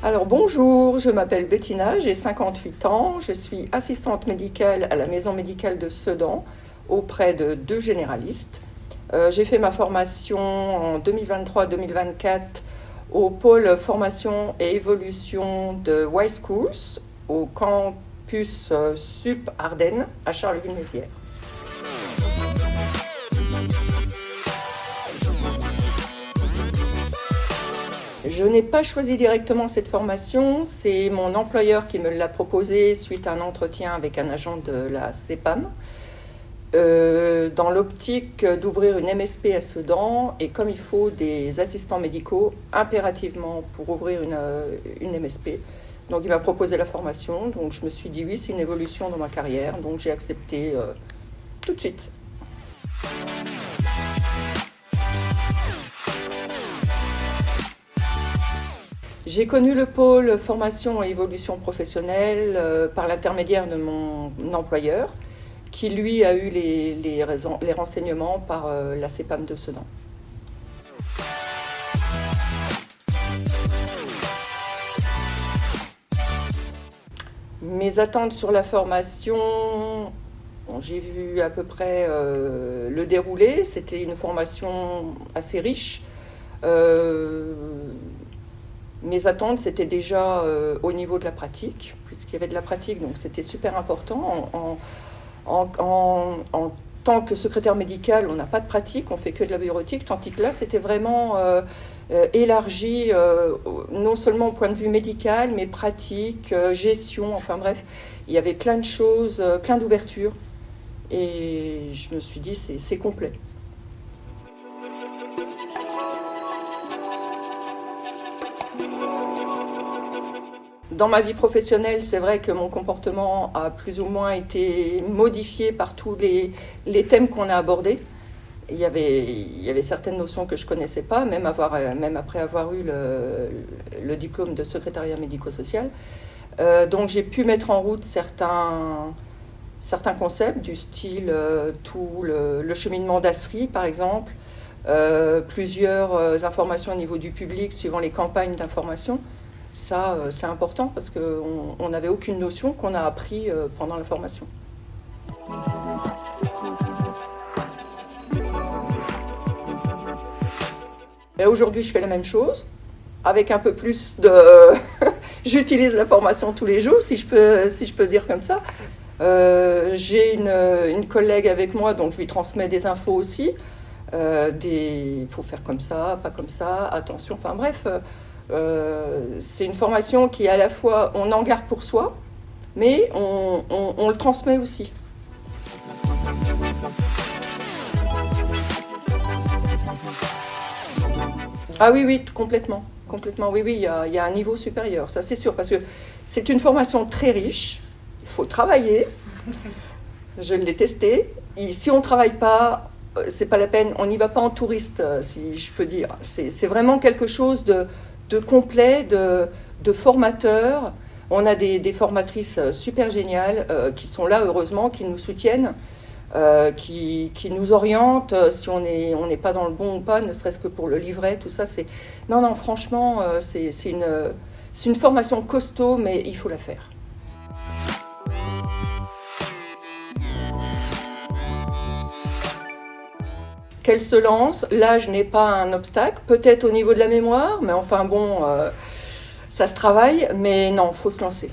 Alors bonjour, je m'appelle Bettina, j'ai 58 ans, je suis assistante médicale à la maison médicale de Sedan auprès de 2 généralistes. J'ai fait ma formation en 2023-2024 au pôle formation et évolution de Y Schools au campus Sup Ardennes à Charleville-Mézières. Je n'ai pas choisi directement cette formation, c'est mon employeur qui me l'a proposée suite à un entretien avec un agent de la CEPAM, dans l'optique d'ouvrir une MSP à Sedan, et comme il faut des assistants médicaux impérativement pour ouvrir une MSP. Donc il m'a proposé la formation, donc je me suis dit oui, c'est une évolution dans ma carrière, donc j'ai accepté tout de suite. J'ai connu le pôle formation et évolution professionnelle par l'intermédiaire de mon employeur, qui lui a eu les renseignements par la CEPAM de Sedan. Mes attentes sur la formation, j'ai vu à peu près le déroulé. C'était une formation assez riche. Mes attentes, c'était déjà au niveau de la pratique, puisqu'il y avait de la pratique, donc c'était super important. En tant que secrétaire médical, on n'a pas de pratique, on fait que de la bureautique, tandis que là, c'était vraiment élargi, non seulement au point de vue médical, mais pratique, gestion, enfin bref, il y avait plein de choses, plein d'ouvertures, et je me suis dit, c'est complet. Dans ma vie professionnelle, c'est vrai que mon comportement a plus ou moins été modifié par tous les thèmes qu'on a abordés. Il y avait certaines notions que je ne connaissais pas, même après avoir eu le diplôme de secrétariat médico-social. Donc j'ai pu mettre en route certains concepts du style tout le cheminement d'Asri, par exemple, plusieurs informations au niveau du public suivant les campagnes d'information. Ça, c'est important parce qu'on n'avait aucune notion qu'on a appris pendant la formation. Et aujourd'hui, je fais la même chose, avec un peu plus de... J'utilise la formation tous les jours, si je peux dire comme ça. J'ai une collègue avec moi, donc je lui transmets des infos aussi. Il faut faire comme ça, pas comme ça, attention, enfin bref... c'est une formation qui, à la fois, on en garde pour soi, mais on le transmet aussi. Ah oui, complètement, oui, il y a un niveau supérieur, ça c'est sûr, parce que c'est une formation très riche, il faut travailler, je l'ai testé, et si on ne travaille pas, c'est pas la peine, on n'y va pas en touriste, si je peux dire. C'est vraiment quelque chose de complet, de formateurs. On a des formatrices super géniales qui sont là, heureusement, qui nous soutiennent, qui nous orientent si on n'est pas dans le bon ou pas, ne serait-ce que pour le livret, tout ça. Non, franchement, c'est une formation costaud, mais il faut la faire. Qu'elle se lance, l'âge n'est pas un obstacle, peut-être au niveau de la mémoire, mais enfin bon, ça se travaille, mais non, il faut se lancer.